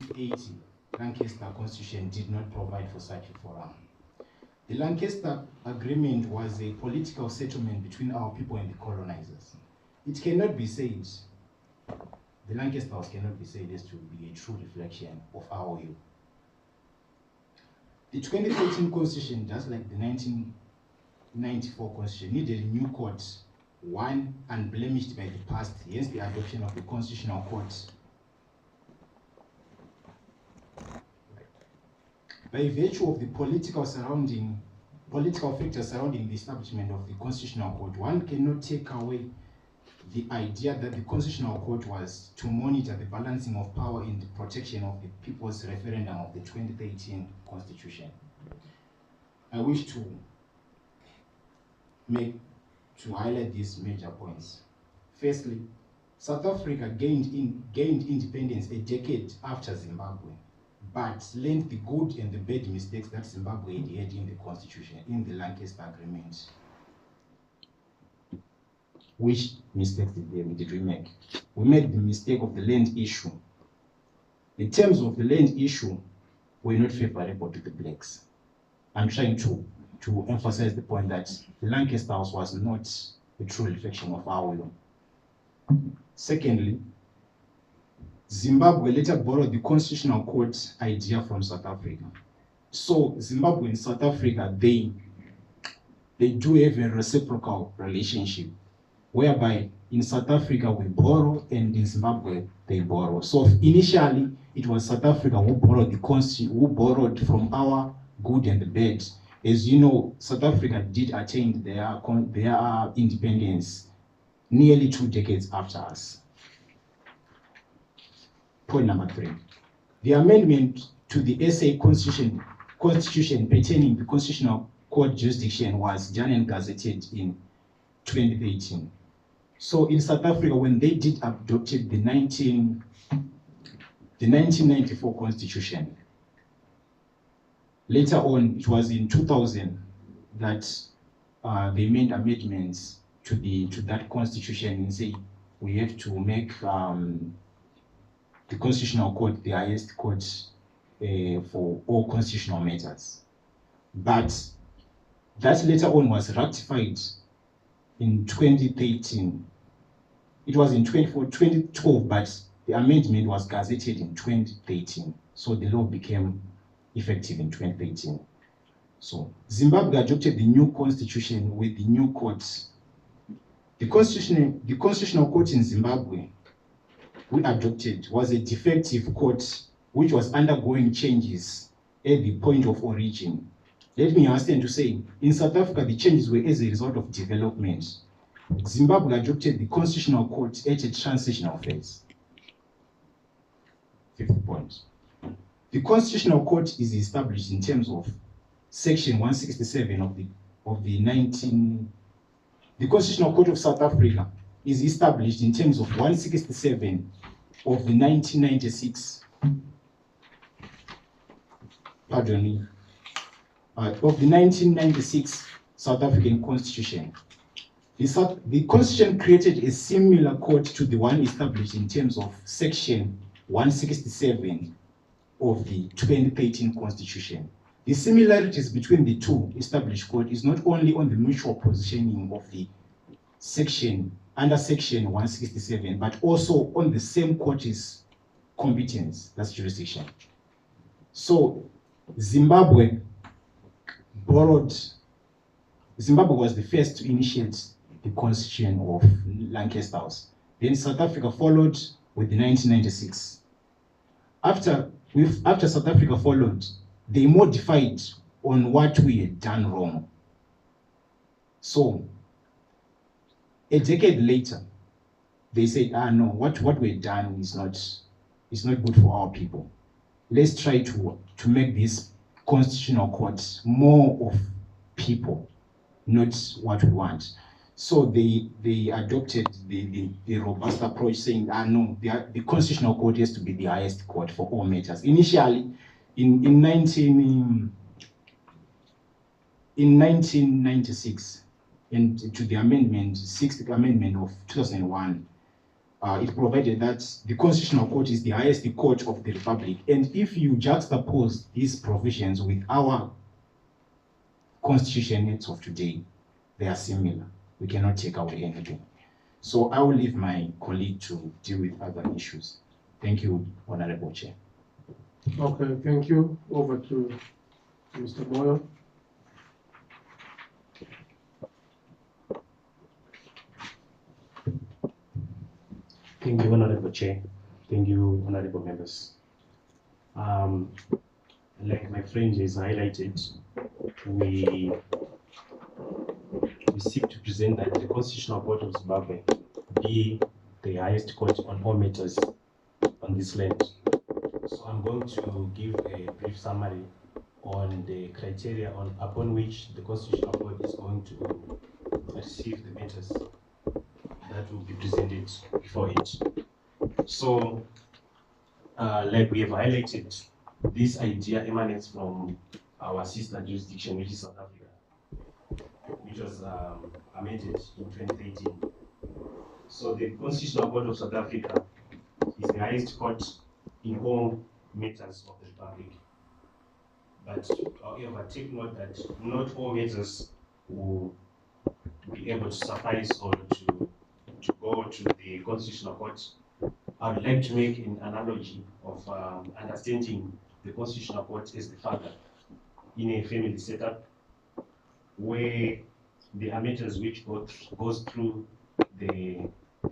1580 Lancaster Constitution did not provide for such a forum. The Lancaster Agreement was a political settlement between our people and the colonizers. It cannot be said, the Lancaster House cannot be said as to be a true reflection of our will. The 2013 Constitution, just like the 1994 Constitution, needed a new court, one unblemished by the past, hence the adoption of the Constitutional Court. By virtue of the political factors surrounding the establishment of the Constitutional Court, one cannot take away the idea that the Constitutional Court was to monitor the balancing of power in the protection of the people's referendum of the 2013 Constitution. I wish to highlight these major points. Firstly, South Africa gained independence a decade after Zimbabwe, but learned the good and the bad mistakes that Zimbabwe had in the Constitution, in the Lancaster Agreement. Which mistakes did we make? We made the mistake of the land issue. The terms of the land issue were not favorable to the blacks. I'm trying to emphasize the point that the Lancaster House was not a true reflection of our will. Secondly, Zimbabwe later borrowed the Constitutional Court idea from South Africa. So Zimbabwe and South Africa, they do have a reciprocal relationship, whereby in South Africa we borrow and in Zimbabwe they borrow. So initially it was South Africa who borrowed who borrowed from our good and the bad. As you know, South Africa did attain their independence nearly 2 decades after us. Point number 3. The amendment to the SA Constitution pertaining the Constitutional Court jurisdiction was done and gazetted in 2018. So in South Africa, when they did adopted the 1994 Constitution, later on, it was in 2000 that they made amendments to that Constitution and say we have to make the Constitutional Court the highest court for all constitutional matters. But that later on was ratified in 2013. It was in 2012, but the amendment was gazetted in 2013. So the law became effective in 2013. So Zimbabwe adopted the new constitution with the new courts. The Constitutional Court in Zimbabwe we adopted was a defective court which was undergoing changes at the point of origin. Let me understand to say, in South Africa, the changes were as a result of development. Zimbabwe adopted the Constitutional Court at a transitional phase. 5th point. The Constitutional Court is established in terms of Section 167 the Constitutional Court of South Africa is established in terms of 167 of the 1996, of the 1996 South African Constitution. The Constitution created a similar court to the one established in terms of Section 167 of the 2013 Constitution. The similarities between the two established court is not only on the mutual positioning of the section under Section 167, but also on the same court's competence, that's jurisdiction. So Zimbabwe was the first to initiate the Constitution of Lancaster House. Then South Africa followed with the 1996. After South Africa followed, they modified on what we had done wrong. So a decade later, they said, no, what we've done is not good for our people. Let's try to make this Constitutional Court more of people, not what we want. So they adopted the robust approach, saying, no, the Constitutional Court has to be the highest court for all matters. Initially, in 1996, and to the amendment, 6th Amendment of 2001, it provided that the Constitutional Court is the highest court of the Republic. And if you juxtapose these provisions with our Constitution of today, they are similar. We cannot take away anything. So I will leave my colleague to deal with other issues. Thank you, Honorable Chair. Okay, thank you. Over to Mr. Boyle. Thank you, Honorable Chair. Thank you, Honorable Members. Like my friend has highlighted, we seek to present that the Constitutional Court of Zimbabwe be the highest court on all matters on this land. So I'm going to give a brief summary on the criteria upon which the Constitutional Court is going to receive the matters that will be presented before it. So, like we have highlighted, this idea emanates from our sister jurisdiction, which is South Africa, which was amended in 2018. So the Constitutional Court of South Africa is the highest court in all matters of the Republic. But however, take note that not all matters will be able to suffice or to go to the Constitutional Court. I would like to make an analogy of understanding the Constitutional Court as the father in a family setup, where there are matters which goes through the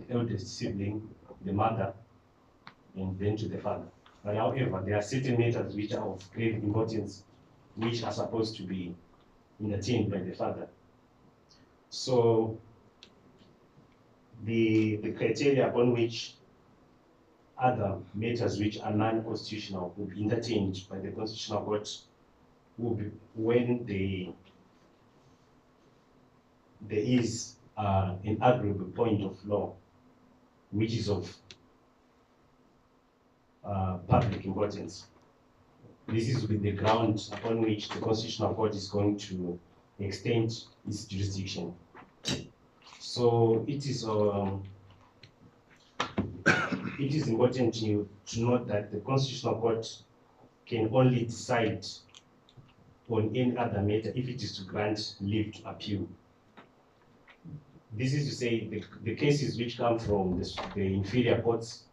eldest sibling, the mother, and then to the father. But however, there are certain matters which are of great importance, which are supposed to be entertained by the father. So the criteria upon which other matters which are non-constitutional will be entertained by the Constitutional Court will be when there is an arguable point of law which is of public importance. This is with the ground upon which the Constitutional Court is going to extend its jurisdiction. So it is important to note that the Constitutional Court can only decide on any other matter if it is to grant leave to appeal. This is to say the cases which come from the inferior courts,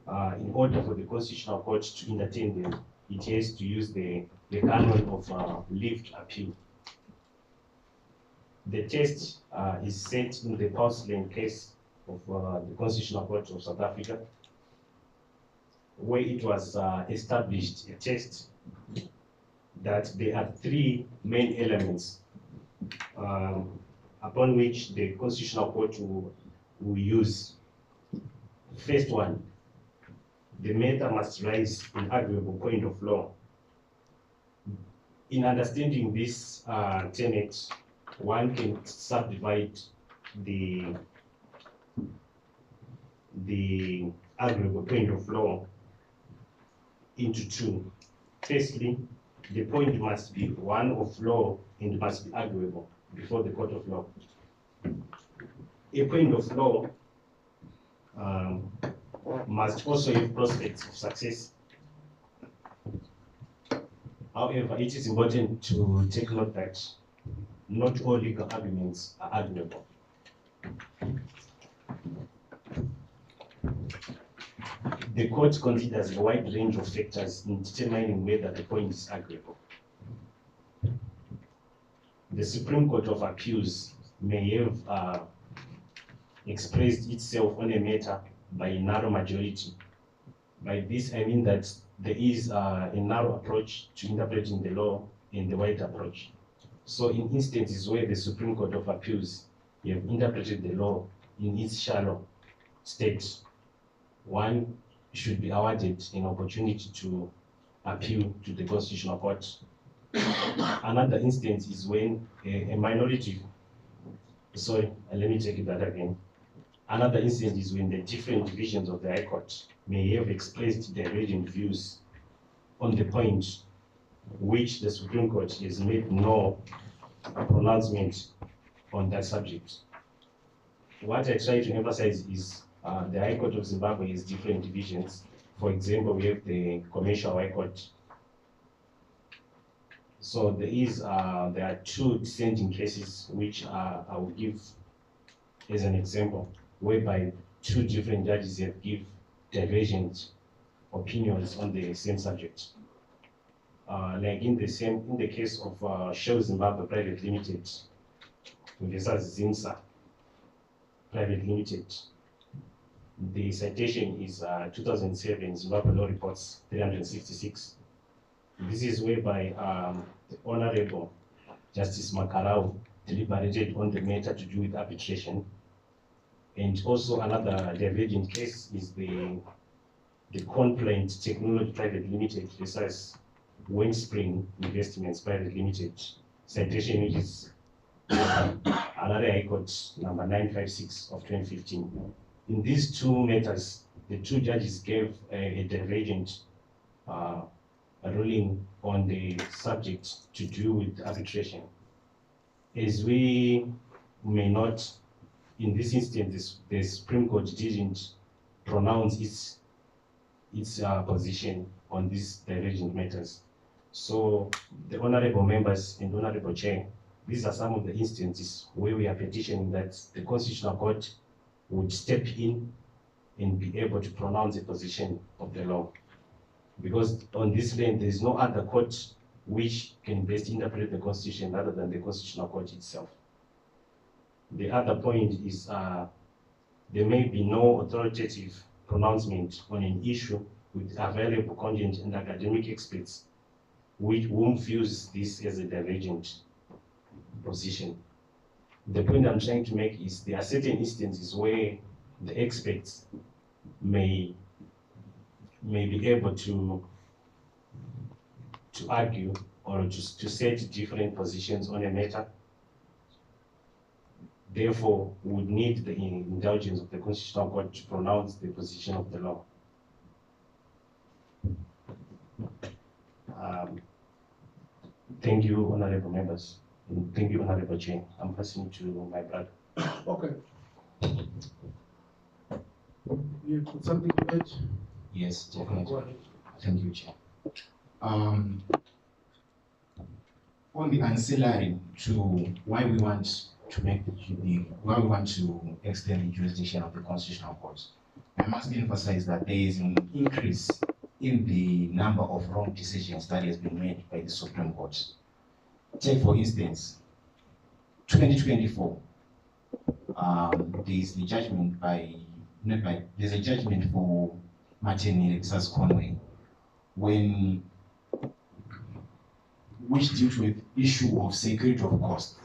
in order for the Constitutional Court to entertain them, it has to use the canon of leave to appeal. The test is set in the Porcelain case of the Constitutional Court of South Africa, where it was established a test that there are three main elements upon which the Constitutional Court will use. First one, the matter must rise an arguable point of law. In understanding this tenet, one can subdivide the arguable point of law into two. Firstly, the point must be one of law and must be arguable before the court of law. A point of law must also have prospects of success. However, it is important to take note that not all legal arguments are arguable. The court considers a wide range of factors in determining whether the point is arguable. The Supreme Court of Appeals may have expressed itself on a matter by a narrow majority. By this, I mean that there is a narrow approach to interpreting the law and the wide approach. So in instances where the Supreme Court of Appeals have interpreted the law in its shallow state, one should be awarded an opportunity to appeal to the Constitutional Court. Another instance is when a minority, let me take that again. Another instance is when the different divisions of the High Court may have expressed divergent views on the point which the Supreme Court has made no pronouncement on that subject. What I try to emphasize is the High Court of Zimbabwe has different divisions. For example, we have the Commercial High Court. So there are two dissenting cases which I will give as an example, whereby two different judges have give divergent opinions on the same subject. Like in the case of Shell Zimbabwe Private Limited versus ZIMSA Private Limited. The citation is 2007 Zimbabwe Law Reports 366. This is whereby the Honorable Justice Makarau deliberated on the matter to do with arbitration. And also another divergent case is the Complaint Technology Private Limited versus Wellspring Investments Private Limited. Citation which is another High Court number 956 of 2015. In these two matters, the two judges gave a divergent ruling on the subject to do with arbitration. As we may not, in this instance, the Supreme Court didn't pronounce its position on these divergent matters. So the honorable members and honorable chair, these are some of the instances where we are petitioning that the Constitutional Court would step in and be able to pronounce a position of the law. Because on this land, there is no other court which can best interpret the Constitution other than the Constitutional Court itself. The other point is there may be no authoritative pronouncement on an issue with available content and academic experts whom views this as a divergent position. The point I'm trying to make is there are certain instances where the experts may be able to argue or to set different positions on a matter. Therefore, we would need the indulgence of the Constitutional Court to pronounce the position of the law. Thank you, honorable members. And thank you, honorable chair. I'm passing to my brother. Okay. You put something to add? Yes, Go definitely. ahead. Thank you, Chair. On the ancillary to why we want to extend the jurisdiction of the Constitutional Court, I must emphasize that there is an increase in the number of wrong decisions that has been made by the Supreme Court. Take for instance, 2024, there's the judgment there's a judgment for Martin versus Conway, which deals with issue of security of cost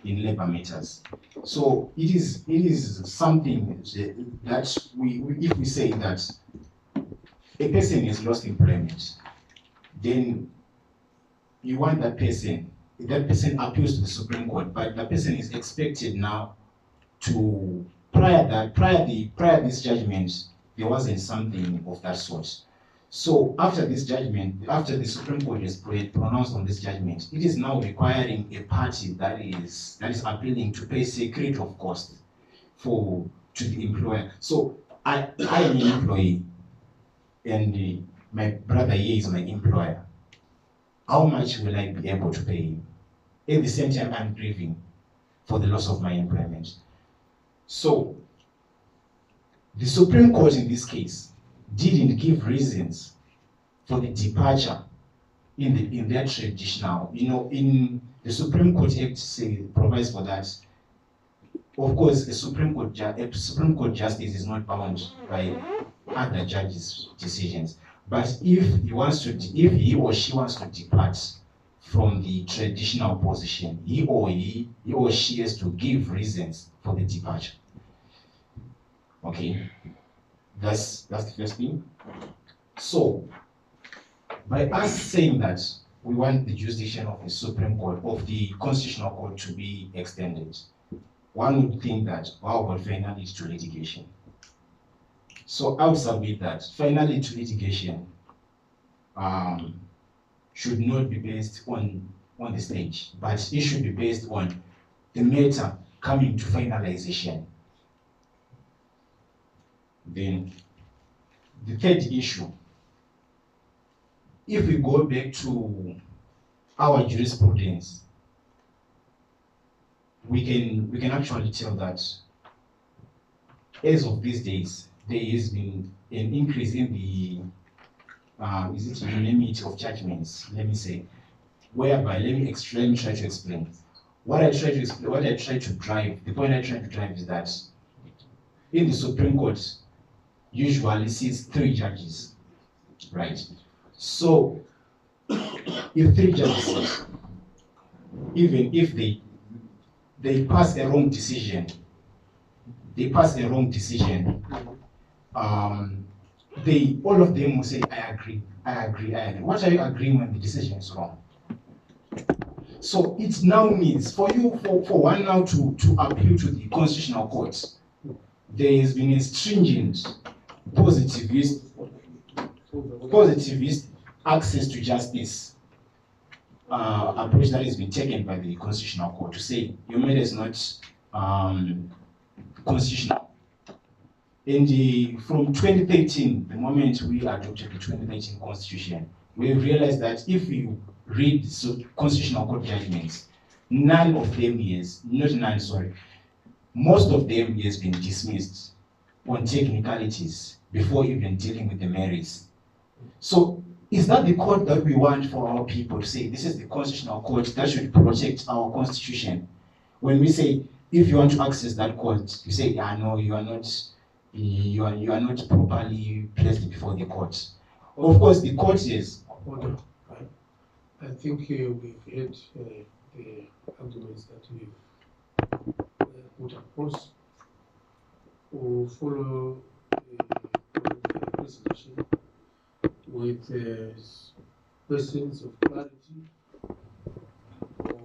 in labor matters. So it is something that if we say that a person has lost employment, then you want that person appeals to the Supreme Court, but the person is expected now to prior this judgment, there wasn't something of that sort. So after this judgment, after the Supreme Court has pronounced on this judgment, it is now requiring a party that is appealing to pay security of cost to the employer. So I am an employee, and my brother here is my employer. How much will I be able to pay him? At the same time, I'm grieving for the loss of my employment. So the Supreme Court in this case didn't give reasons for the departure in their traditional, in the Supreme Court Act provides for that. Of course, a Supreme Court justice is not bound by other judges' decisions. But if he or she wants to depart from the traditional position, he or she has to give reasons for the departure. Okay, that's the first thing. So, by us saying that we want the jurisdiction of the Supreme Court, of the Constitutional Court to be extended, one would think that our welfare now leads to litigation. So I would submit that finally to litigation should not be based on the stage, but it should be based on the matter coming to finalization Then the third issue, if we go back to our jurisprudence, we can actually tell that as of these days, there has been an increase in the unanimity of judgments, let me say, whereby let me try to explain. What I try to drive, the point I try to drive is that in the Supreme Court usually sees 3 judges, right? So if 3 judges, even if they pass a wrong decision, all of them will say, I agree. What are you agreeing when the decision is wrong? So it now means for one now to appeal to the Constitutional Court, there has been a stringent positivist access to justice approach that has been taken by the Constitutional Court to say your matter is not constitutional. And from 2013, the moment we adopted the 2013 Constitution, we realized that if you read the Constitutional Court judgments, most of them has been dismissed on technicalities before even dealing with the merits. So is that the court that we want for our people to say, this is the Constitutional Court that should protect our Constitution? When we say, if you want to access that court, you say, yeah, no, you are not properly placed before the court. Of course, the court is. Order. I think we've heard the arguments that we've put across. We'll follow the presentation with questions of clarity or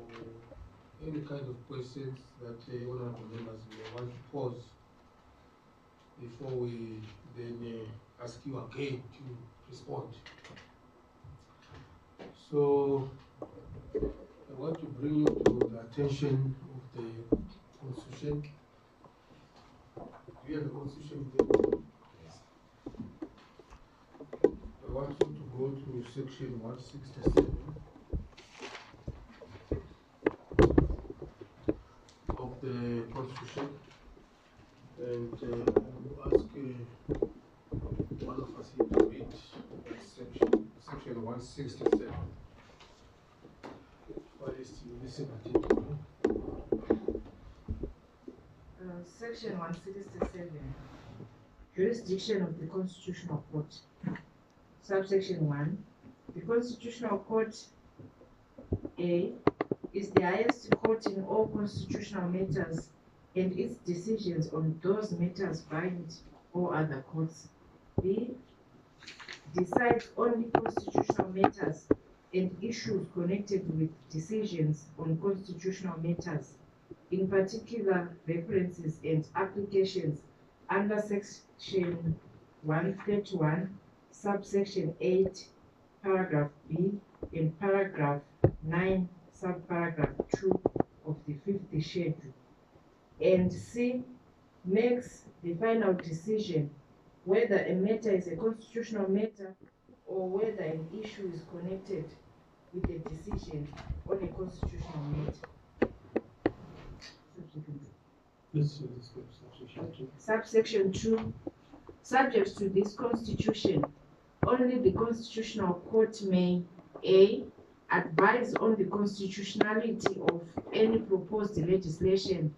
any kind of questions that honorable members may want to pose before we then ask you again to respond. So I want to bring you to the attention of the Constitution. Do you have the Constitution there? I want you to go to section 167 of the Constitution, and I will ask one of us here to read that section 167. What is you listen attentively? Section 167, Jurisdiction of the Constitutional Court. Subsection 1, the Constitutional Court A is the highest court in all constitutional matters, and its decisions on those matters bind all other courts. B, decides only constitutional matters and issues connected with decisions on constitutional matters, in particular references and applications under section 131, subsection 8, paragraph B, and paragraph 9, subparagraph 2 of the 5th schedule. And C, makes the final decision whether a matter is a constitutional matter or whether an issue is connected with a decision on a constitutional matter. Subsection 2. Subject to this Constitution, only the Constitutional Court may A, advise on the constitutionality of any proposed legislation,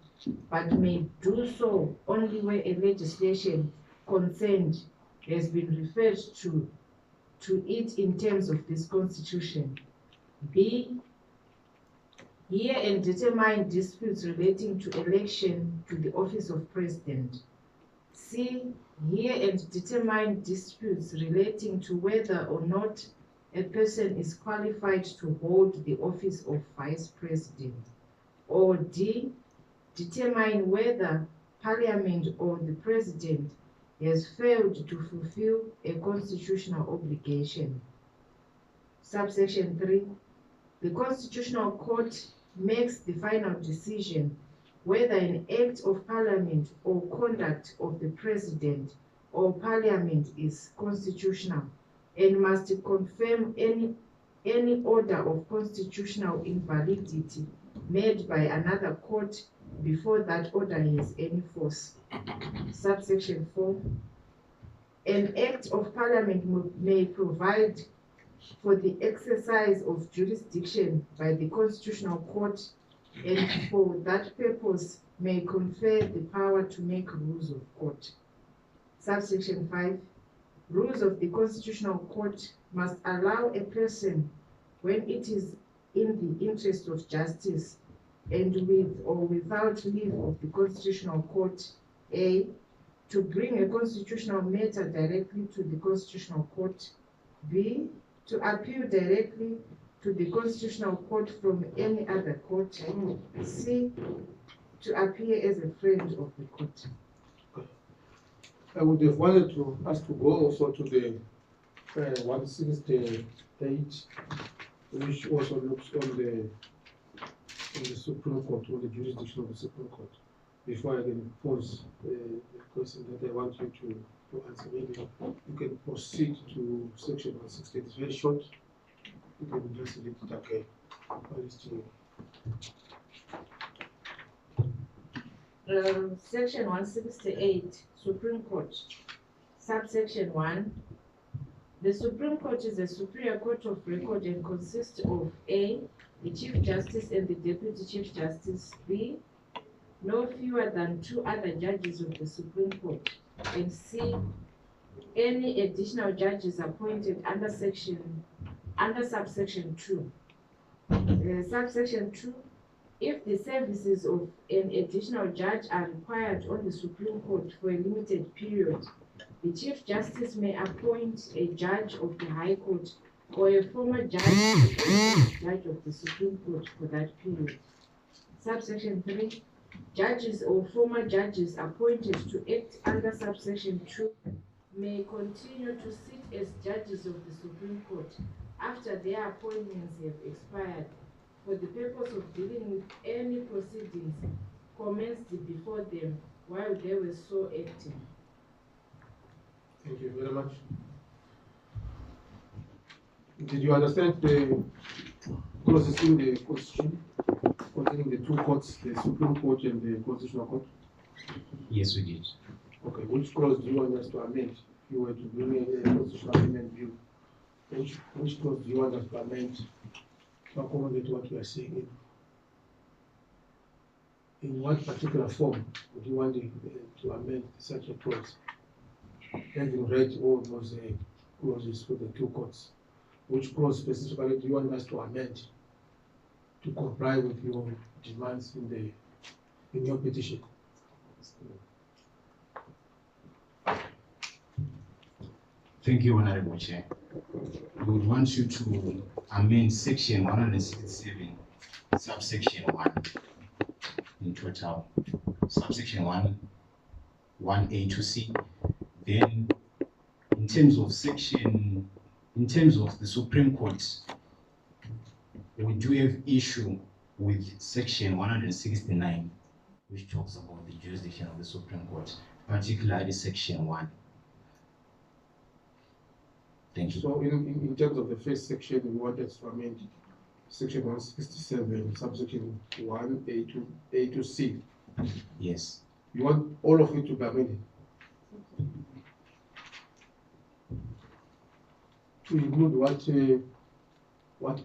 but may do so only where a legislation concerned has been referred to it in terms of this Constitution. B, hear and determine disputes relating to election to the office of President. C, hear and determine disputes relating to whether or not a person is qualified to hold the office of Vice President. Or D, determine whether Parliament or the President has failed to fulfill a constitutional obligation. Subsection 3, the Constitutional Court makes the final decision whether an act of Parliament or conduct of the President or parliament is constitutional and must confirm any order of constitutional invalidity made by another court before that order has any force. Subsection 4. An act of parliament may provide for the exercise of jurisdiction by the constitutional court, and for that purpose may confer the power to make rules of court. Subsection 5. Rules of the constitutional court must allow a person, when it is in the interest of justice and with or without leave of the constitutional court, A, to bring a constitutional matter directly to the constitutional court, B, to appeal directly to the constitutional court from any other court, C, to appear as a friend of the court. I would have wanted us to go also to the 168, which also looks on the Supreme Court, or the jurisdiction of the Supreme Court. Before I can pose the question that I want you to answer, maybe you can proceed to section 168. It's very short. You can just read it. Okay. Section 168, Supreme Court. Subsection 1. The Supreme Court is a superior court of record and consists of A, the Chief Justice and the Deputy Chief Justice, B, no fewer than 2 other judges of the Supreme Court, and C, any additional judges appointed under subsection 2. Subsection 2. If the services of an additional judge are required on the Supreme Court for a limited period, the Chief Justice may appoint a judge of the High Court or a former judge of the Supreme Court for that period. Subsection 3. Judges or former judges appointed to act under subsection 2 may continue to sit as judges of the Supreme Court after their appointments have expired, for the purpose of dealing with any proceedings commenced before them while they were so acting. Thank you very much. Did you understand the clauses in the Constitution containing the 2 courts, the Supreme Court and the Constitutional Court? Yes, we did. Okay, which clause do you want us to amend? If you were to bring a constitutional amendment view, which clause do you want us to amend to accommodate what we are saying? In what particular form would you want to amend such a clause? Having read all those clauses for the 2 courts, which clause specifically do you want us to amend to comply with your demands in your petition? Thank you, Honorable Chair. We would want you to amend section 167, subsection 1 in total. Subsection 1, 1A to C. Then, in terms of the Supreme Court, we do have issue with section 169, which talks about the jurisdiction of the Supreme Court, particularly section 1. Thank you. So in terms of the first section, we wanted to amend section 167, subsection 1A to C. Yes. You want all of it to be amended? To include what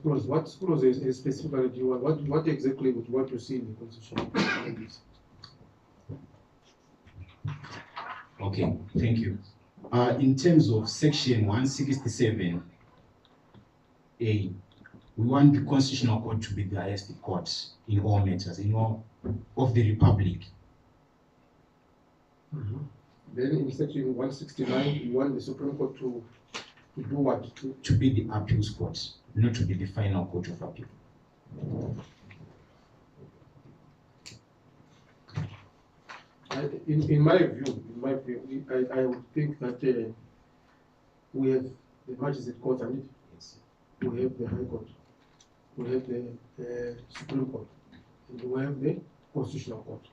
clause? What clause is specifically do you want? What exactly would you want to see in the Constitution? Okay, thank you. In terms of section 167A, we want the Constitutional Court to be the highest court in all matters, in all of the Republic. Mm-hmm. Then in section 169, you want the Supreme Court to do what? To be the appeals court, not to be the final court of appeal. In my view, I would think that we have the magistrate court and we have the High Court, we have the Supreme Court, and we have the Constitutional Court.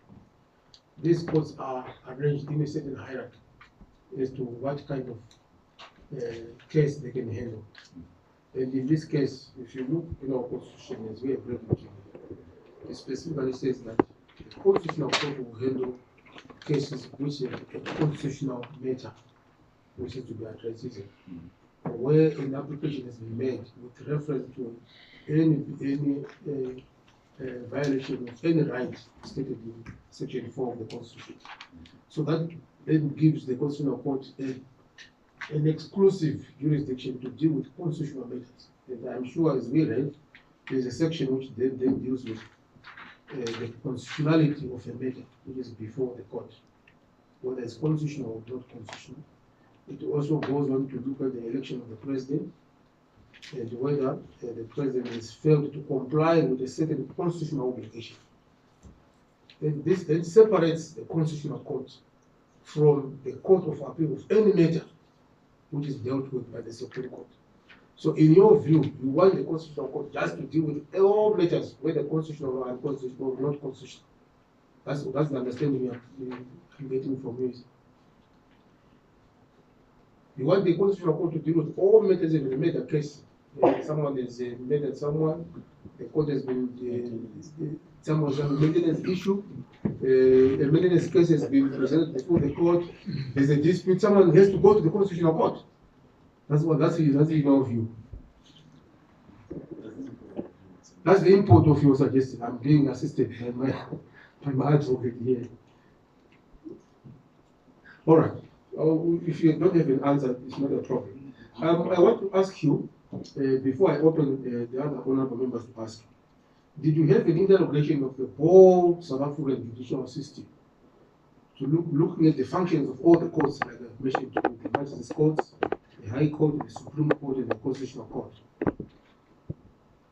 These courts are arranged in a certain hierarchy. as to what kind of case they can handle. And in this case, if you look in our constitution as we have read it, it specifically says that the constitutional court will handle cases which are a constitutional matter, which is to be addressed, where an application has been made with reference to any violation of any right stated in Section 4 of the Constitution. So that then gives the Constitutional Court an exclusive jurisdiction to deal with constitutional matters. And I'm sure, as we read, there's a section which then deals with the constitutionality of a matter which is before the court, whether it's constitutional or not constitutional. It also goes on to look at the election of the president and whether the president has failed to comply with a certain constitutional obligation. And this then separates the constitutional court from the court of appeal of any matter which is dealt with by the Supreme Court. So in your view, you want the constitutional court just to deal with all matters, whether constitutional or unconstitutional or not constitutional. That's the understanding I'm getting from you. You want the constitutional court to deal with all matters in the matter case. Someone has murdered someone, the court has been, someone has made an issue, a maintenance case has been presented before the court, there's a dispute, someone has to go to the constitutional court. That's in your view. That's the input of your suggestion. I'm being assisted by my advocate here. All right. If you don't have an answer, it's not a problem. I want to ask you, before I open the other honorable members to ask, did you have an interrogation of the whole South African judicial system to looking at the functions of all the courts, like I mentioned, the magistrates courts, the High Court, the Supreme Court, and the Constitutional Court?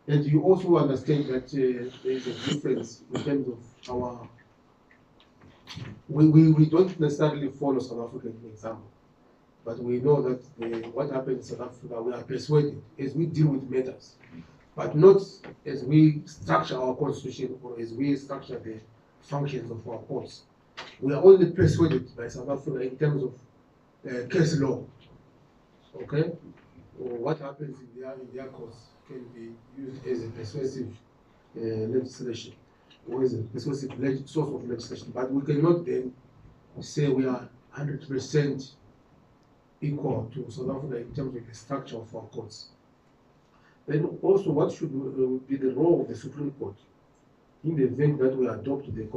And you also understand that there is a difference in terms of our. We don't necessarily follow South African example, but we know that what happens in South Africa, we are persuaded as we deal with matters, but not as we structure our constitution or as we structure the functions of our courts. We are only persuaded by South Africa in terms of case law. Okay, or what happens in their courts can be used as a persuasive legislation, or as a persuasive source of legislation. But we cannot then say we are 100% equal to South Africa in terms of the structure of our courts. Then also, what should be the role of the Supreme Court in the event that we adopt the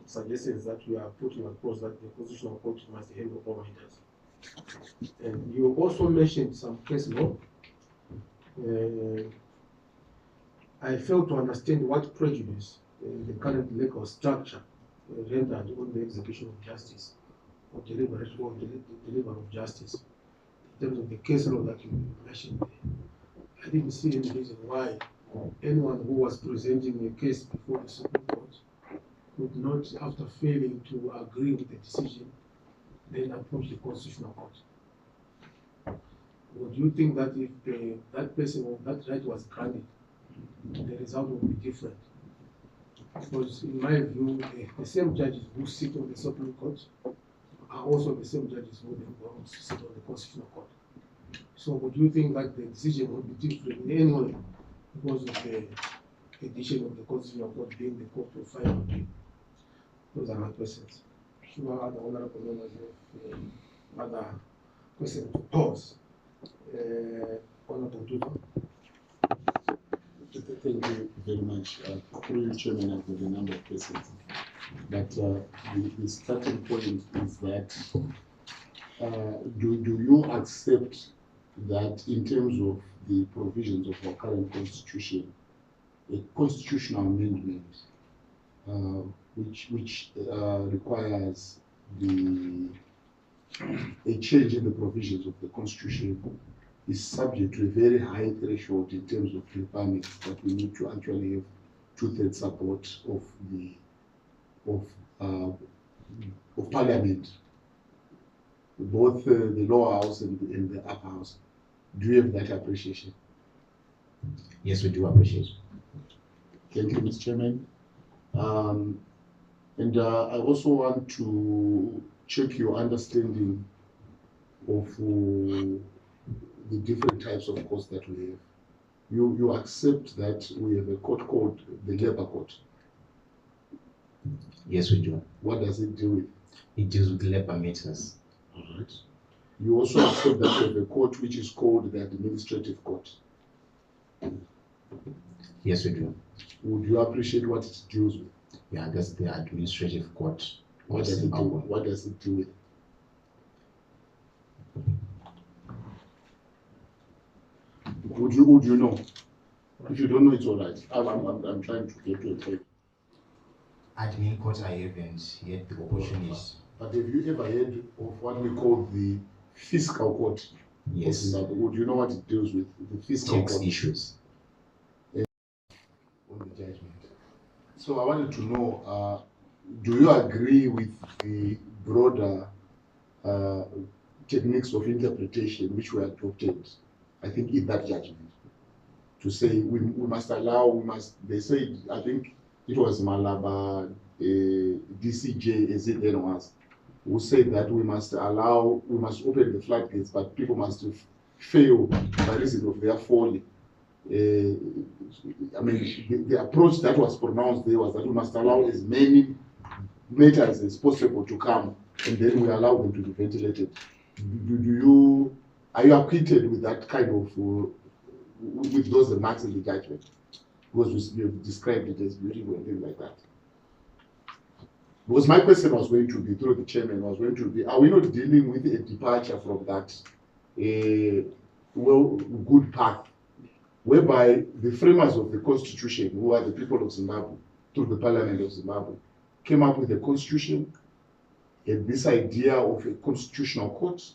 suggestions that we are putting across, that the Constitutional Court must handle all matters? And you also mentioned some case law. I fail to understand what prejudice the current legal structure rendered on the execution of justice or delivery of justice. In terms of the case law that you mentioned, I didn't see any reason why anyone who was presenting a case before the Supreme Court could not, after failing to agree with the decision, then approach the Constitutional Court. Would you think that if that person or that right was granted, the result would be different? Because in my view, the same judges who sit on the Supreme Court are also the same judges who sit on the Constitutional Court. So would you think that the decision would be different in any way because of the addition of the Constitutional Court being the court of final appeal? Those are my questions. Sure, other honorable members have other questions to pose. Honorable Duto. Thank you very much. Through you, Chairman, I've got a number of questions. But the starting point is that do you accept that in terms of the provisions of our current constitution, a constitutional amendment which requires a change in the provisions of the constitution is subject to a very high threshold in terms of requirements that we need to actually have two-thirds support of Parliament, both the lower house and the upper house. Do you have that appreciation? Yes, we do appreciate. Thank you, Mr. Chairman. And I also want to check your understanding of the different types of courts that we have. You accept that we have a court called the Labor Court. Yes, we do. What does it deal with? It deals with labor matters. All right. You also accept that we have a court which is called the Administrative Court. Yes, we do. Would you appreciate what it deals with? Yeah, that's the administrative court. What does it do? What does it do with? Would you know? If you don't know, it's all right. I'm trying to get to a point. Admin court, I haven't yet the opportunity. But have you ever heard of what we call the fiscal court? Yes. Would you know what it deals with? The fiscal Tax court issues. on the judgment. So I wanted to know, do you agree with the broader techniques of interpretation which were adopted, I think, in that judgment? To say we must allow, they said, I think it was Malaba, DCJ, as it then was, who said that we must open the floodgates, but people must fail by reason of their folly. I mean, the approach that was pronounced there was that we must allow as many matters as possible to come, and then we allow them to be ventilated. Are you acquainted with that kind of, with those remarks in the judgment? Because you have described it as beautiful and things like that. Because my question was going to be, through the chairman, was going to be, are we not dealing with a departure from that good path, whereby the framers of the constitution, who are the people of Zimbabwe, through the parliament of Zimbabwe, came up with a constitution, and this idea of a constitutional court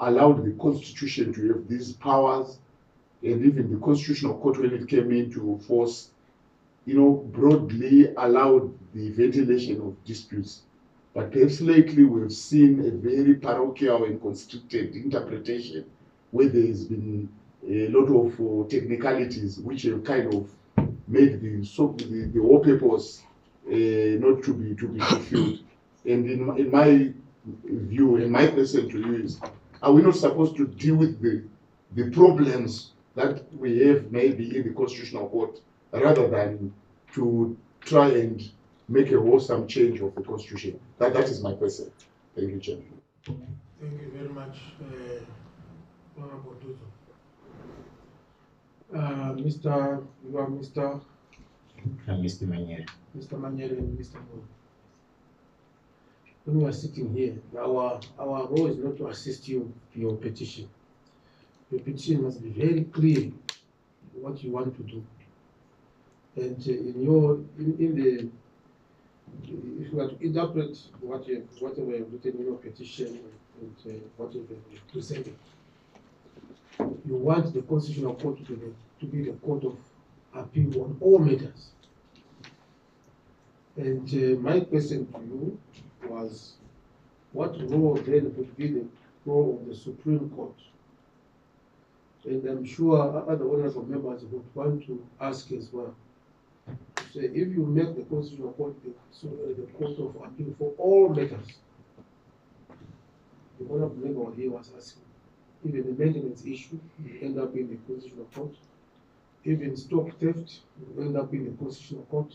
allowed the constitution to have these powers, and even the constitutional court, when it came into force, broadly allowed the ventilation of disputes. But perhaps lately we've seen a very parochial and constricted interpretation, where there's been a lot of technicalities which have kind of made the whole purpose not to be fulfilled. And in my view, and my question to you is, are we not supposed to deal with the problems that we have maybe in the constitutional court, rather than to try and make a wholesome change of the constitution? That is my question. Thank you, Chairman. Thank you very much, Honorable Duzo. Mr. Mr. Manyere and Mr. Mo. When we are sitting here, our role is not to assist you in your petition. Your petition must be very clear what you want to do. And if you are to interpret whatever you have written in your petition and what you have presented, you want the Constitutional Court to be the court of appeal on all matters. And my question to you was, what role then would be the role of the Supreme Court? And I'm sure other honorable members would want to ask as well. So if you make the Constitutional Court the court of appeal for all matters, the honorable member here was asking, even the maintenance issue will end up in the Constitutional Court, even stock theft will end up in the Constitutional Court.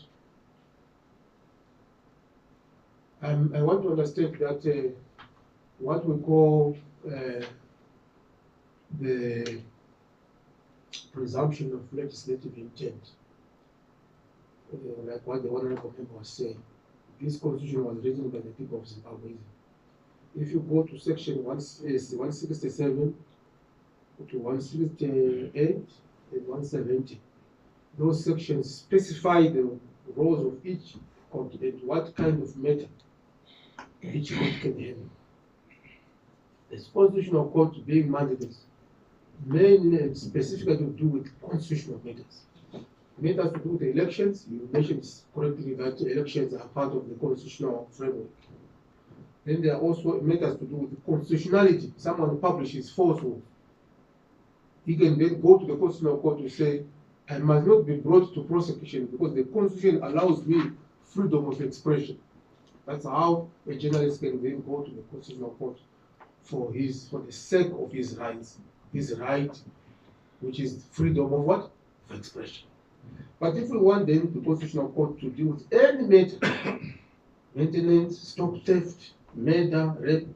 I want to understand that what we call the presumption of legislative intent, like what the honorable member was saying, this constitution was written by the people of Zimbabwe. If you go to section 167 to 168 and 170, those sections specify the roles of each court and what kind of matter each court can handle. The constitutional court being mandated mainly and specifically to do with constitutional matters. Matters to do with the elections, you mentioned correctly that elections are part of the constitutional framework. Then there are also matters to do with the constitutionality. Someone publishes falsehood. He can then go to the Constitutional Court to say, I must not be brought to prosecution because the Constitution allows me freedom of expression. That's how a journalist can then go to the Constitutional Court for the sake of his rights, his right, which is freedom of what? Of expression. But if we want then the Constitutional Court to deal with any matter, maintenance, stop theft, murder, rape,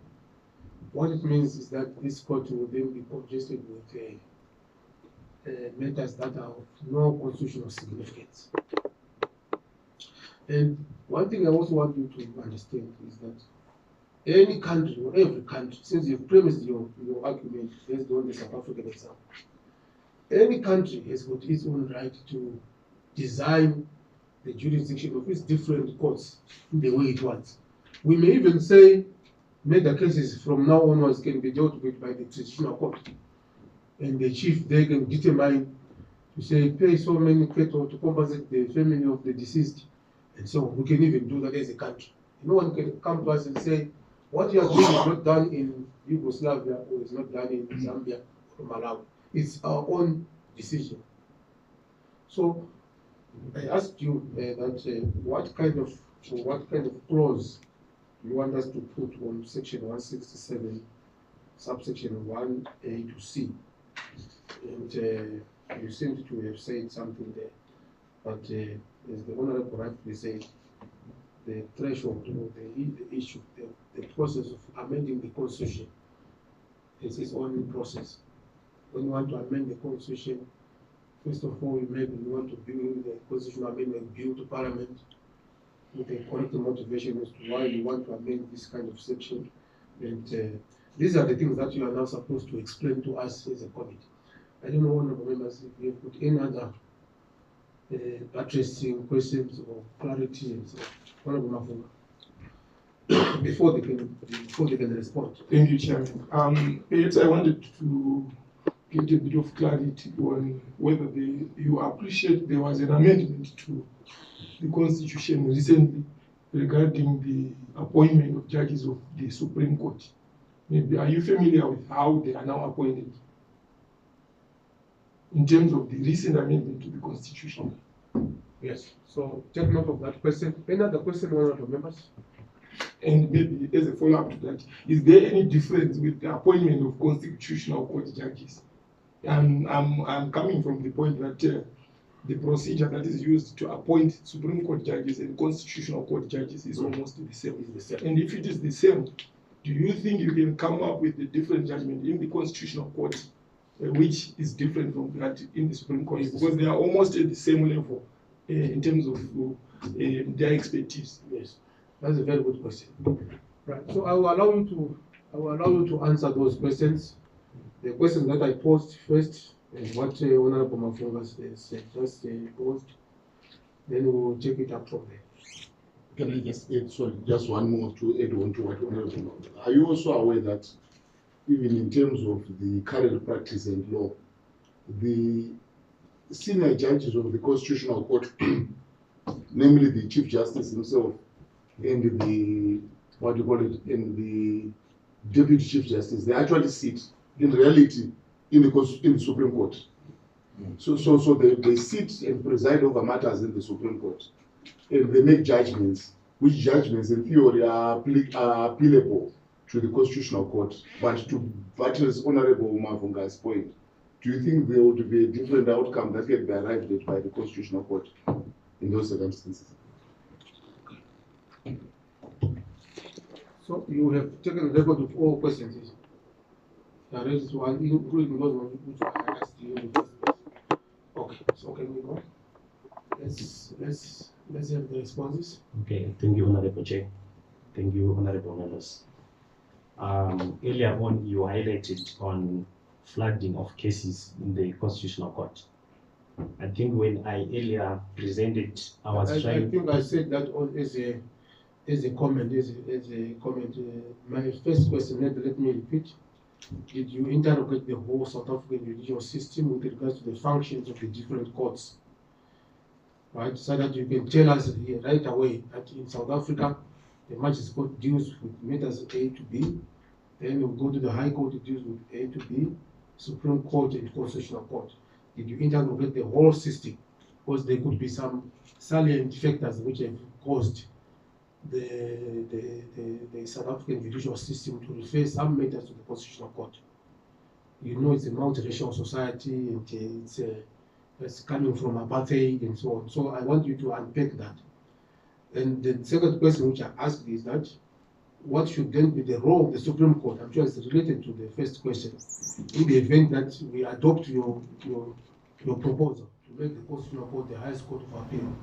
what it means is that this court will then be congested with matters that are of no constitutional significance. And one thing I also want you to understand is that any country or every country, since you've premised your argument based on the South African example, any country has got its own right to design the jurisdiction of its different courts in the way it wants. We may even say murder cases from now onwards can be dealt with by the traditional court. And the chief, they can determine to say, pay so many cattle to compensate the family of the deceased. And so we can even do that as a country. No one can come to us and say, what you are doing is not done in Yugoslavia or is not done in Zambia or Malawi. It's our own decision. So I asked you that what kind of clause you want us to put on section 167, subsection 1A to C. And you seem to have said something there. But as the Honorable rightly said, the threshold or the issue, the process of amending the Constitution is its own process. When you want to amend the Constitution, first of all, maybe you want to bring the Constitutional Amendment Bill to Parliament with a correct motivation as to why you want to amend this kind of section. And these are the things that you are now supposed to explain to us as a committee. I don't know, honorable members, if you have put any other addressing questions or clarity and so on. Honorable Mafunga, before they can respond. Thank you, Chairman. Perhaps I wanted to get a bit of clarity on whether you appreciate there was an amendment to the Constitution recently regarding the appointment of judges of the Supreme Court. Maybe are you familiar with how they are now appointed in terms of the recent amendment to the Constitution? Yes. So take note of that question. Any other question, honorable members? And maybe as a follow-up to that, is there any difference with the appointment of Constitutional Court judges? And I'm coming from the point that the procedure that is used to appoint Supreme Court judges and Constitutional Court judges is almost the same. And if it is the same, do you think you can come up with a different judgment in the Constitutional Court, which is different from that in the Supreme Court? Because they are almost at the same level in terms of their expertise. Yes, that's a very good question. Right. So I will allow you to answer those questions. The question that I posed first, and what Honorable Mafunga just posed, then we will take it up from there. Can I just add, sorry, just one more to add on to what Honorable. Are you also aware that even in terms of the current practice and law, the senior judges of the Constitutional Court, namely the Chief Justice himself and the, what do you call it, and the Deputy Chief Justice, they actually sit in reality in the Supreme Court. So they sit and preside over matters in the Supreme Court, and they make judgments, which judgments in theory are appealable to the Constitutional Court. But to Butler's Honorable Mafunga's point, do you think there would be a different outcome that can be arrived at by the Constitutional Court in those circumstances? So you have taken record of all questions. Raised one, including those ones which I asked you in the first place. Okay, so can we go? Let's have the responses. Okay, thank you, Honorable Chair. Thank you, Honorable Members. Earlier on, you highlighted on flooding of cases in the Constitutional Court. I think when I earlier presented, I think I said that as a comment. My first question, let me repeat. Did you interrogate the whole South African judicial system with regards to the functions of the different courts? Right, so that you can tell us right away that in South Africa, the Magistrates Court deals with matters A to B, then we'll go to the High Court, it deals with A to B, Supreme Court and Constitutional Court. Did you interrogate the whole system? Because there could be some salient factors which have caused the South African judicial system to refer some matters to the Constitutional Court. You know, it's a multiracial society, and it's coming from apartheid and so on. So I want you to unpack that. And the second question which I asked is that what should then be the role of the Supreme Court? I'm sure it's related to the first question. In the event that we adopt your proposal to make the Constitutional Court the highest court of appeal.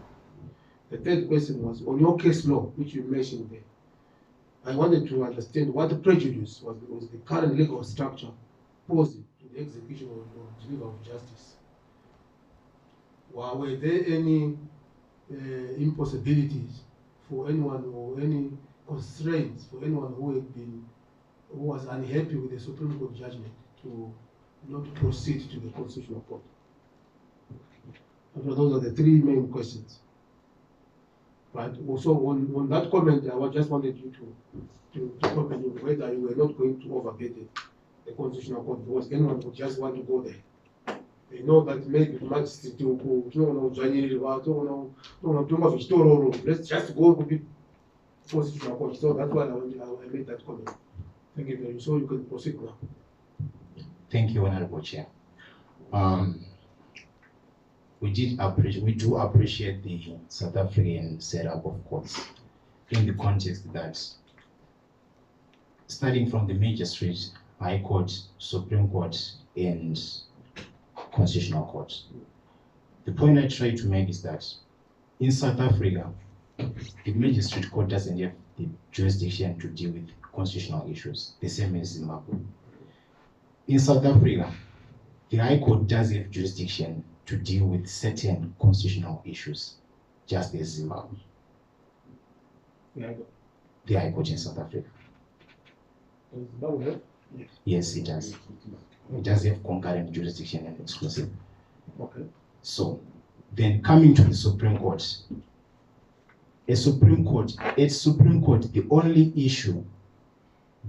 The third question was on your case law, which you mentioned there. I wanted to understand what the prejudice was the current legal structure posing to the execution of delivery of justice. Were there any impossibilities for anyone or any constraints for anyone who was unhappy with the Supreme Court judgment to not proceed to the Constitutional Court? So those are the three main questions. But also on that comment, I just wanted you to comment on whether you were not going to overbid the Constitutional Court because anyone would just want to go there. They know that maybe the magistrate will go, let's just go to the Constitutional Court. So that's why I made that comment. Thank you very much. So you can proceed now. Thank you, Honorable Chair. We do appreciate the South African setup of courts in the context that starting from the magistrate, High Court, Supreme Court, and Constitutional Court. The point I try to make is that in South Africa, the magistrate court doesn't have the jurisdiction to deal with constitutional issues, the same as Zimbabwe. In South Africa, the High Court does have jurisdiction to deal with certain constitutional issues, just as Zimbabwe. The High Court in South Africa. Yes, it does. It does have concurrent jurisdiction and exclusive. Okay. So, then coming to the Supreme Court, at Supreme Court, the only issue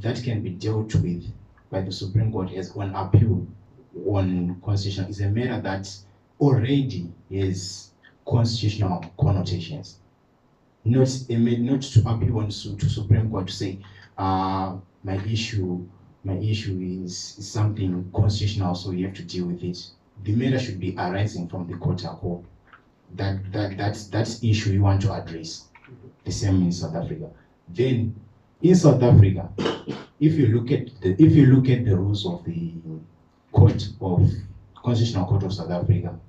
that can be dealt with by the Supreme Court as on appeal on constitution is a matter that already has constitutional connotations. Not to appeal on to Supreme Court to say, my issue is something constitutional, so you have to deal with it. The matter should be arising from the court or that's issue you want to address. The same in South Africa. Then in South Africa, if you look at the rules of the Constitutional Court of South Africa,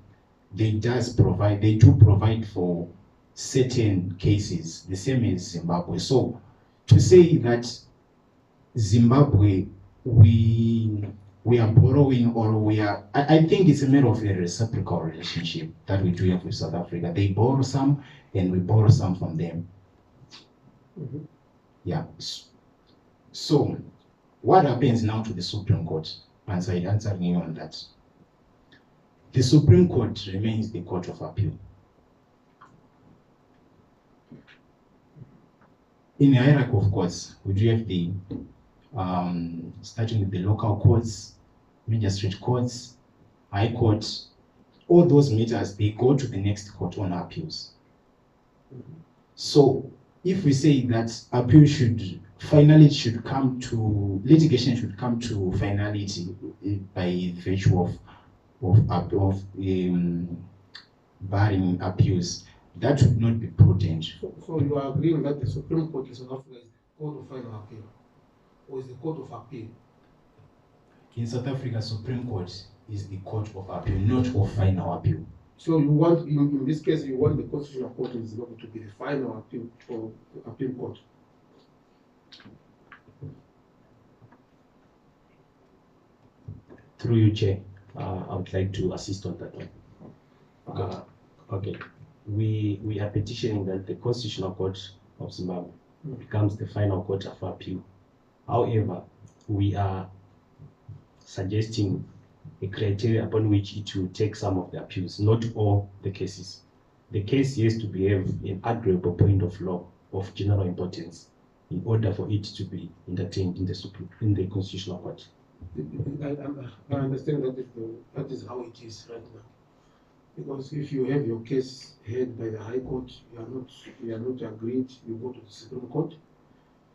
they do provide for certain cases, the same as Zimbabwe. So to say that Zimbabwe we are borrowing or I think it's a matter of a reciprocal relationship that we do have with South Africa. They borrow some and we borrow some from them. Mm-hmm. Yeah. So what happens now to the Supreme Court? Answering you on that. The Supreme Court remains the court of appeal. In the hierarchy of courts, we do have the starting with the local courts, magistrate courts, high court. All those matters, they go to the next court on appeals. So if we say that litigation should come to finality by virtue of barring appeals, that would not be prudent. So you are agreeing that the Supreme Court in South Africa is the court of final appeal, or is the court of appeal? In South Africa, Supreme Court is the court of appeal, not of final appeal. So you want, in this case, you want the Constitutional Court in Zimbabwe to be the final appeal or appeal court? Through you, Chair, I would like to assist on that one. Okay. We are petitioning that the Constitutional Court of Zimbabwe becomes the final court of appeal. However, we are suggesting a criteria upon which it will take some of the appeals, not all the cases. The case has to behave an arguable point of law of general importance in order for it to be entertained in the Constitutional Court. I understand that is how it is right Because if you have your case heard by the High Court, you are not agreed, you go to the Supreme Court,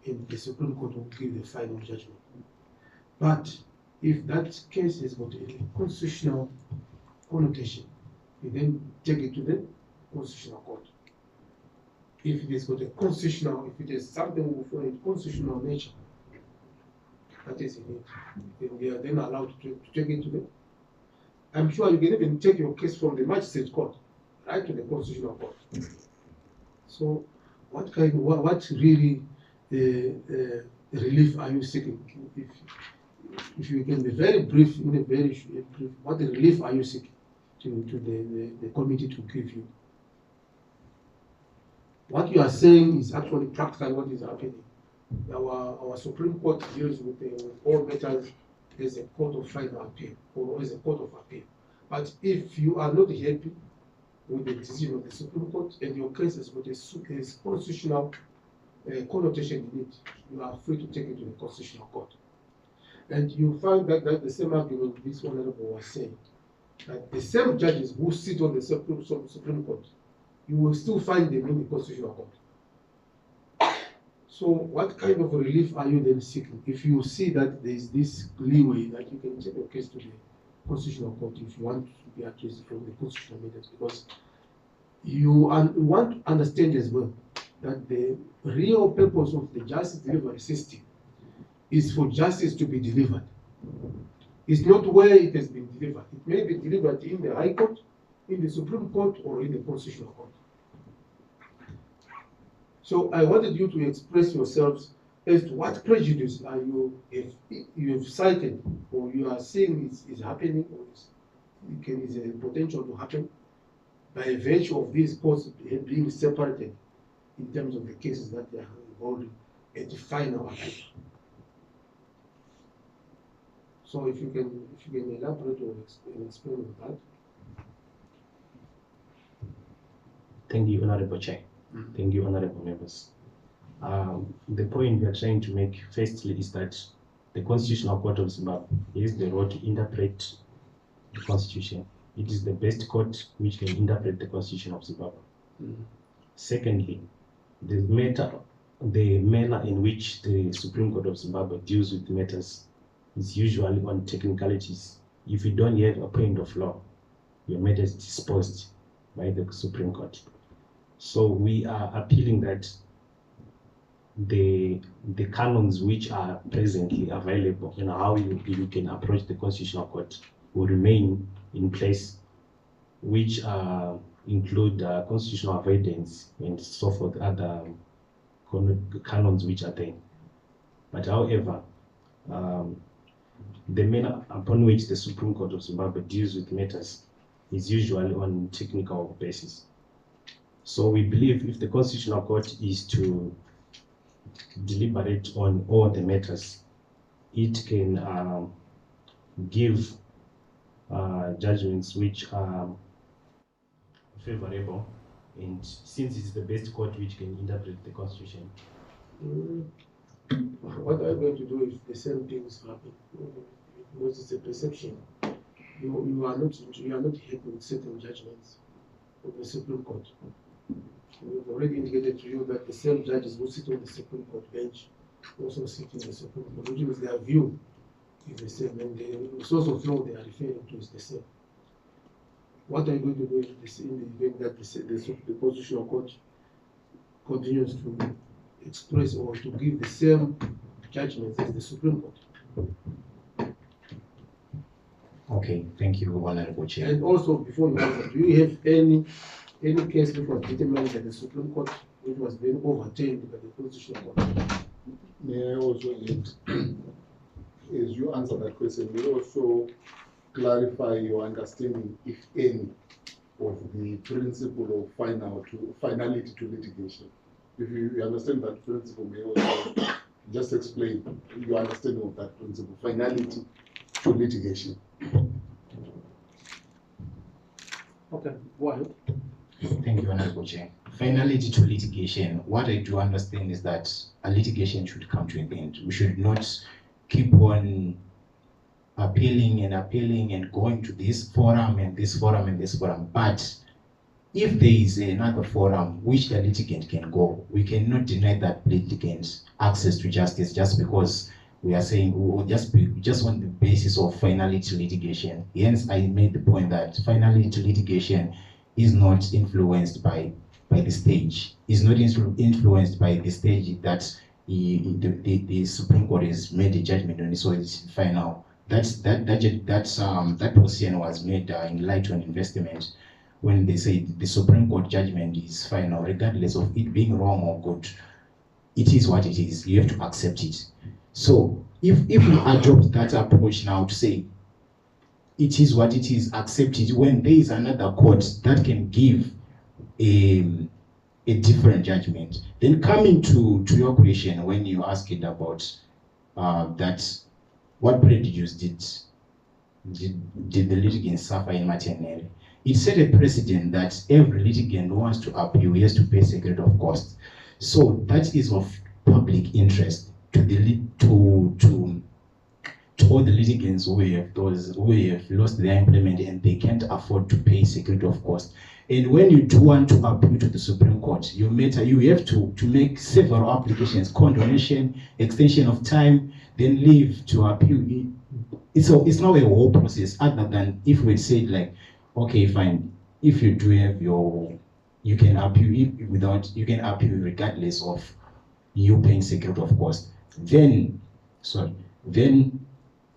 and the Supreme Court will give the final judgment. But if that case has got a constitutional connotation, you then take it to the Constitutional Court. If it has got a constitutional, if it is something of a constitutional nature, that is in it, then they are then allowed to take it to the. I'm sure you can even take your case from the magistrate court right to the Constitutional Court. So, what really relief are you seeking? If you can be very brief, in a very brief, what relief are you seeking to the committee to give you? What you are saying is actually practically what is happening. Our Supreme Court deals with all matters as a court of final appeal or as a court of appeal. But if you are not happy with the decision of the Supreme Court and your case has got a constitutional connotation in it, you are free to take it to the Constitutional Court. And you find that the same argument this honorable was saying, that the same judges who sit on the Supreme Court, you will still find them in the Constitutional Court. So what kind of relief are you then seeking? If you see that there is this leeway that you can take your case to the Constitutional Court if you want to be accused from the constitutional matters, because you want to understand as well that the real purpose of the justice delivery system is for justice to be delivered. It's not where it has been delivered. It may be delivered in the High Court, in the Supreme Court, or in the Constitutional Court. So I wanted you to express yourselves as to what prejudice are you have cited or you are seeing is happening or is a potential to happen by virtue of these courts being separated in terms of the cases that they are involved at the final appeal. So if you can elaborate or explain on that. Thank you, Honorable Chair. Thank you, Honorable Members. The point we are trying to make firstly is that the Constitutional Court of Zimbabwe is the role to interpret the Constitution. It is the best court which can interpret the Constitution of Zimbabwe. Secondly, the manner in which the Supreme Court of Zimbabwe deals with matters is usually on technicalities. If you don't have a point of law, your matter is disposed by the Supreme Court. So we are appealing that the canons which are presently available and how you can approach the Constitutional Court will remain in place, which include constitutional avoidance and so forth, other canons which are there. But however, the manner upon which the Supreme Court of Zimbabwe deals with matters is usually on technical basis. So we believe if the Constitutional Court is to deliberate on all the matters, it can give judgments which are favorable, and since it's the best court which can interpret the Constitution. What are you going to do if the same things happen? Because it's a perception. You are not happy with certain judgments of the Supreme Court. We've already indicated to you that the same judges who sit on the Supreme Court bench also sit in the Supreme Court, which means their view is the same, and the source of law they are referring to is the same. What are you going to do in the event that the Constitutional Court continues to express or to give the same judgments as the Supreme Court? Okay, thank you, Honorable Chair. And also, before you answer, do you have any case which was determined by the Supreme Court which was then overturned by the Constitutional Court? May I also add, as you answer that question, may you also clarify your understanding, if any, of the principle of finality to litigation. If you understand that principle, may you also just explain your understanding of that principle, finality to litigation. Okay, go ahead. Thank you, Honorable Chair. Finality to litigation, what I do understand is that a litigation should come to an end. We should not keep on appealing and going to this forum and this forum and this forum. But if there is another forum which the litigant can go, we cannot deny that litigant access to justice just because we are saying just on the basis of finality litigation. Hence, I made the point that finality litigation is not influenced by the stage. Is not influenced by the stage that the Supreme Court has made a judgment on it, so it's final. That position was made in light on investment when they say the Supreme Court judgment is final, regardless of it being wrong or good. It is what it is. You have to accept it. So if we adopt that approach now to say it is what it is, accept it, when there is another court that can give a different judgment, then coming to your question when you asked it about that what prejudice did the litigant suffer in maternity, it set a precedent that every litigant who wants to appeal has to pay security of cost. So that is of public interest to all the litigants who have lost their employment and they can't afford to pay security of cost. And when you do want to appeal to the Supreme Court, you have to make several applications: condonation, extension of time, then leave to appeal. It's not a whole process, other than if we said like, okay, fine, if you do have you can appeal regardless of you paying security of cost. Then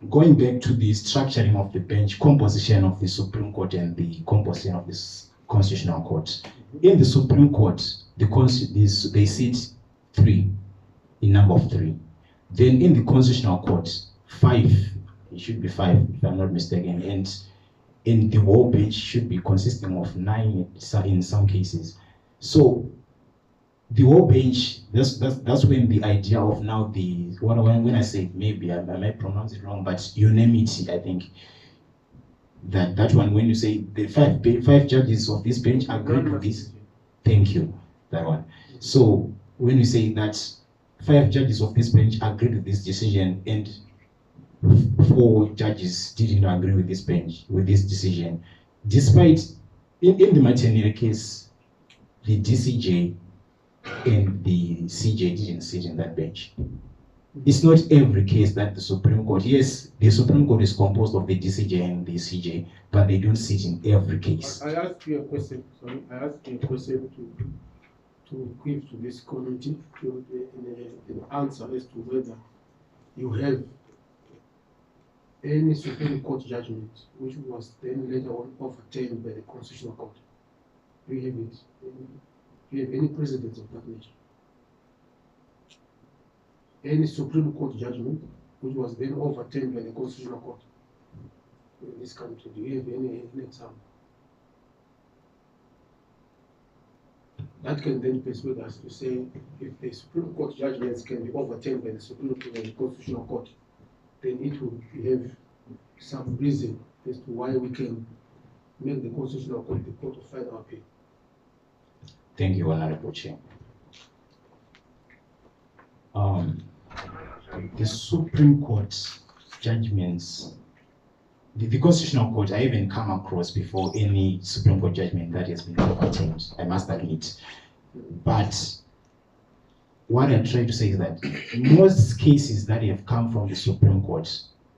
going back to the structuring of the bench, composition of the Supreme Court and the composition of this Constitutional Court. In the Supreme Court, they sit 3, in number of 3. Then in the Constitutional Court, 5, it should be 5 if I'm not mistaken, and in the whole bench should be consisting of 9 in some cases. So the whole bench, that's when the idea of now when I say maybe I might pronounce it wrong, but unanimity, I think that one, when you say the 5 judges of this bench agreed with this, thank you, that one. So when you say that 5 judges of this bench agreed with this decision and 4 judges didn't agree with this decision, despite in the maternity case, the DCJ and the CJ didn't sit in that bench. It's not every case that the Supreme Court, yes, the Supreme Court is composed of the DCJ and the CJ, but they don't sit in every case. I asked you a question, to give to this committee an answer as to whether you have any Supreme Court judgment which was then later on overturned by the Constitutional Court. Do you have it? Do you have any precedents of that nature? Any Supreme Court judgment which was then overturned by the Constitutional Court in this country? Do you have any example? That can then persuade us to say if the Supreme Court judgments can be overturned by the Supreme Court and the Constitutional Court, then it will have some reason as to why we can make the Constitutional Court the court of final appeal. Thank you, Honorable Chair. The Supreme Court judgments, the Constitutional Court, I haven't come across before any Supreme Court judgment that has been overturned, I must admit. But what I'm trying to say is that most cases that have come from the Supreme Court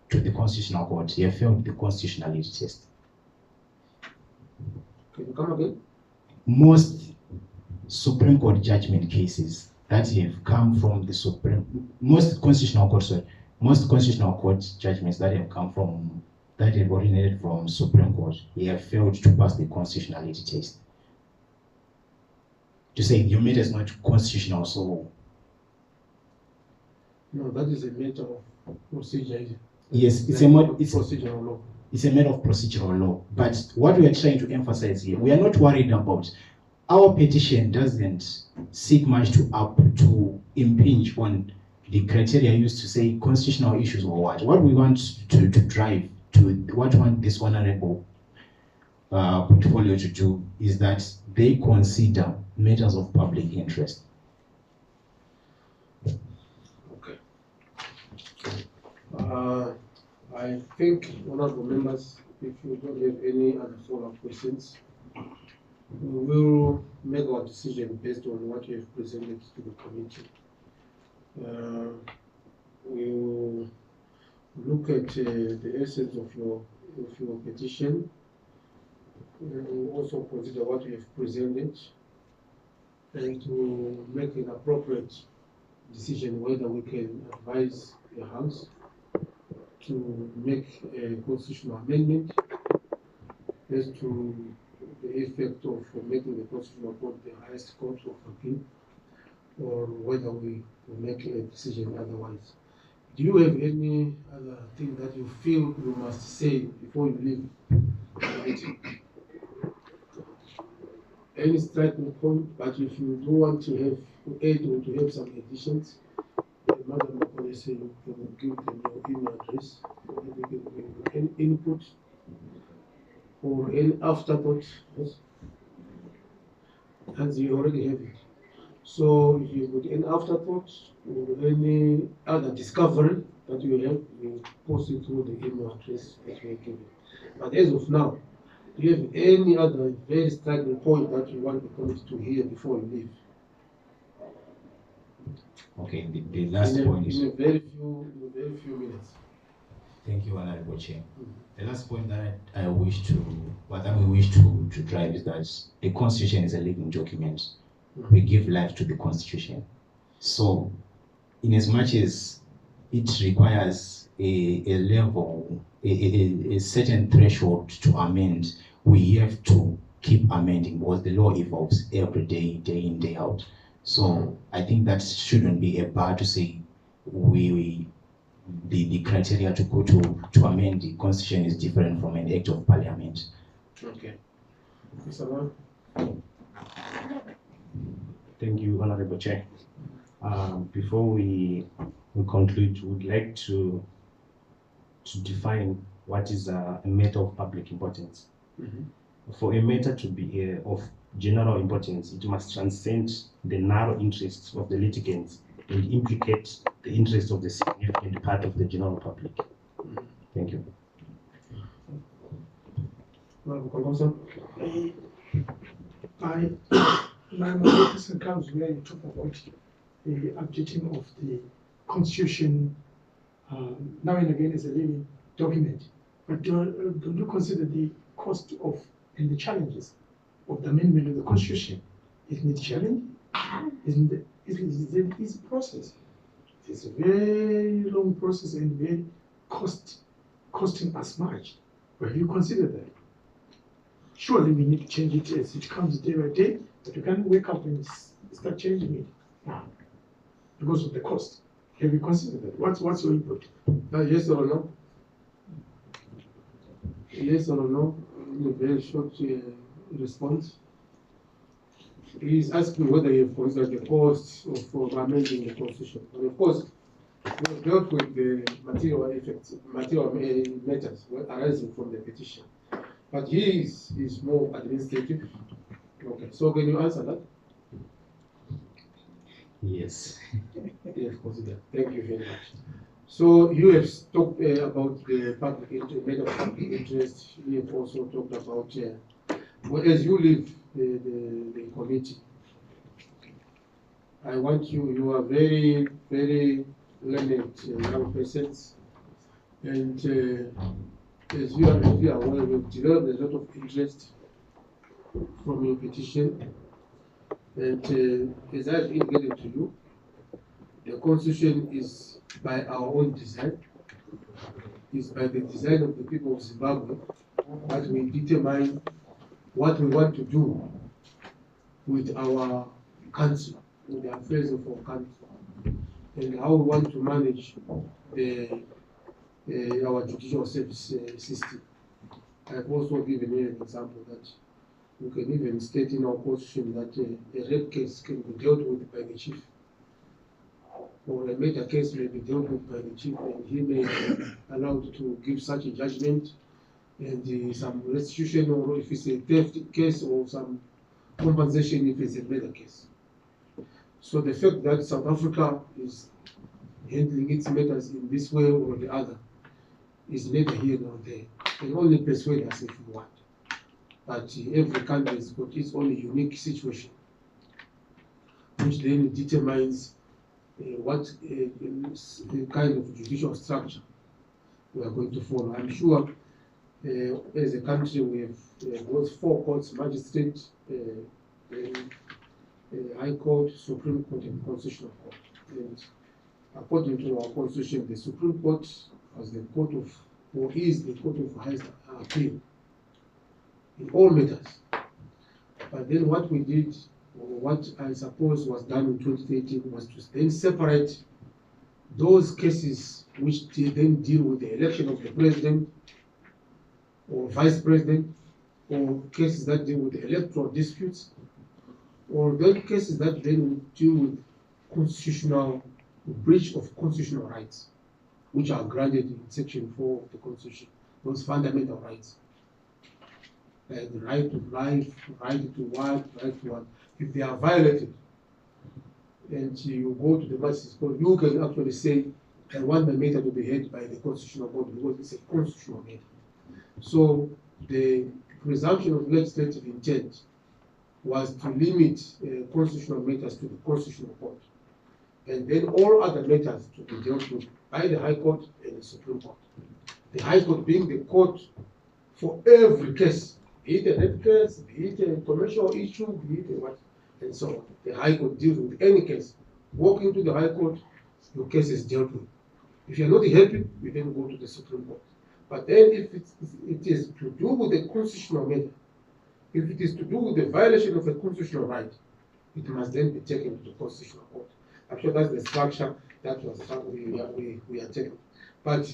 to the Constitutional Court have failed the constitutionality test. Can you come again? Most Supreme Court judgment cases that have come from the most Constitutional Court judgments that have come from, that have originated from Supreme Court, they have failed to pass the constitutionality test. To say your matter is not constitutional, so. No, that is a matter of procedure. Yes, it's procedural law. It's a matter of procedural law. But what we are trying to emphasize here, we are not worried about. Our petition doesn't seek much to impinge on the criteria used to say constitutional issues or what. What we want to drive to, what we want this honorable portfolio to do is that they consider matters of public interest. Okay. I think, honorable members, if you don't have any other follow-up questions, we will make our decision based on what you have presented to the committee. We will look at the essence of your petition. We will also consider what you have presented and to make an appropriate decision whether we can advise the House to make a constitutional amendment as to the effect of making the Constitutional Court the highest court of appeal, or whether we will make a decision otherwise. Do you have any other thing that you feel you must say before you leave the meeting? Any striking point, but if you do want to have aid or to have some additions, Madam Policy, you can give them your email address, or you can give any input or any afterthought, yes? As you already have it. So if you put any afterthought or any other discovery that you have, you post it through the email address that we are given. But as of now, do you have any other very striking point that you want the committee to hear before you leave? Okay, the last point is. In a very few minutes. Thank you, Honorable Chair. The last point that we wish to drive is that the Constitution is a living document. We give life to the Constitution. So, in as much as it requires a level, a certain threshold to amend, we have to keep amending because the law evolves every day, day in, day out. So I think that shouldn't be a bar to say the criteria to go to amend the Constitution is different from an act of Parliament. Okay. Mr. Law? Thank you, Honorable Chair. Before we conclude, we would like to define what is a matter of public importance. For a matter to be of general importance, it must transcend the narrow interests of the litigants and implicate the interests of the significant part of the general public. Thank you. My question comes where you talk about the updating of the Constitution now and again as a living document. But do you consider the cost of and the challenges of the amendment of the Constitution? Isn't it challenging? Isn't it an easy process? It's a very long process and very costing us much. But have you considered that? Surely we need to change it as it comes day by day, but you can't wake up and start changing it now because of the cost. Have you considered that? What's your input? Yes or no? Yes or no? In a very short response. He is asking whether you have considered the cost of amending the Constitution. And of course, we have dealt with the material effects, material matters arising from the petition. But he is more administrative. Okay, so can you answer that? Yes. Yes, consider. Thank you very much. So you have talked about the public matter of public interest. You have also talked about as you leave the committee. I want you are very, very learned young persons, and as you are aware, we've developed a lot of interest from your petition, and as I've indicated to you, the Constitution is by our own design, is by the design of the people of Zimbabwe that we determine what we want to do with our country, with the affairs of our country, and how we want to manage our judicial service system. I've also given you an example that we can even state in our constitution that a rape case can be dealt with by the chief, or a murder case may be dealt with by the chief, and he may be allowed to give such a judgment, and some restitution, or if it's a theft case, or some compensation if it's a murder case. So the fact that South Africa is handling its matters in this way or the other is neither here nor there. You can only persuade us if you want. But every country has got its own unique situation, which then determines what kind of judicial structure we are going to follow. I'm sure as a country we have got 4 courts, magistrate, High Court, Supreme Court, and Constitutional Court. And according to our Constitution, the Supreme Court was the court of, or is the court of highest appeal in all matters. But then what we did, or what I suppose was done in 2013, was to then separate those cases which then deal with the election of the president or vice president, or cases that deal with the electoral disputes, or those cases that then deal with constitutional breach of constitutional rights, which are granted in Section 4 of the Constitution, those fundamental rights, like the right to life, right to work, right to work. If they are violated, and you go to the magistrate court, you can actually say, I want the matter to be heard by the Constitutional Court because it's a constitutional matter. So the presumption of legislative intent was to limit constitutional matters to the Constitutional Court, and then all other matters to be dealt with by the High Court and the Supreme Court. The High Court being the court for every case, be it a rape case, be it a commercial issue, be it a what, and so on. The High Court deals with any case. Walk into the High Court, your case is dealt with. If you're not happy, you then go to the Supreme Court. But then if it is to do with a constitutional matter, if it is to do with the violation of a constitutional right, it must then be taken to the Constitutional Court. I'm sure that's the structure that was we are taking. But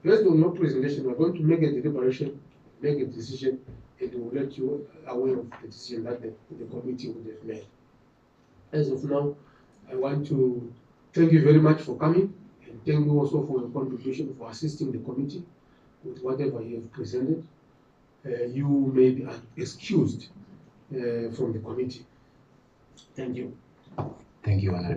based on your presentation, we're going to make a deliberation, make a decision, and we'll let you aware of the decision that the committee would have made. As of now, I want to thank you very much for coming, and thank you also for your contribution for assisting the committee with whatever you have presented. You may be excused from the committee. Thank you. Thank you, Honorable.